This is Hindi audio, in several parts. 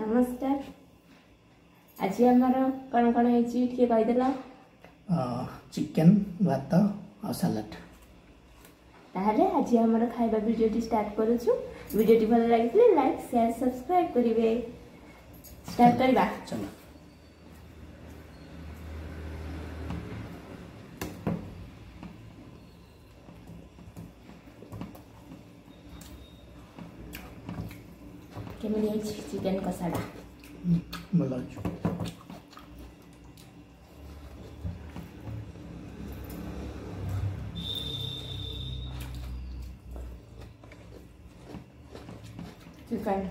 नमस्कार। आज आमर कौन कौन है कहीदेल? चिकेन भात और सलाड। ताहले आज आमर खाइबा वीडियो स्टार्ट करूछु। वीडियो भल लगे लाइक शेयर सब्सक्राइब करिवे। स्टार्ट करबा चलो। केमन है चिकेन कसाड़ा? भल अच्छे। चिकन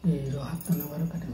ये हाथ नवर काटे।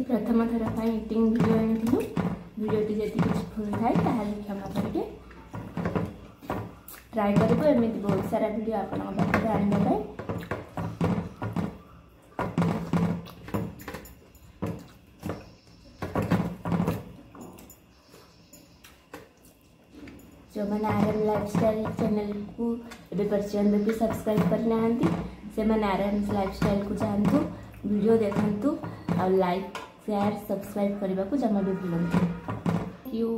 प्रथम थर इटिंग वीडियो आनी वीडियोटी जब कुछ भूल थाए क्षमा करके ट्राए करूँ एमती बहुत सारा वीडियो आप आने जो मैंने आरएम लाइफस्टाइल चैनल को एबे पर्यंत भी सब्सक्राइब करना से मैंने आरएम लाइफस्टाइल को जानतु वीडियो देखंतु और लाइक शेयर सब्सक्राइब करने को जमा भी भूलंतु। Thank you.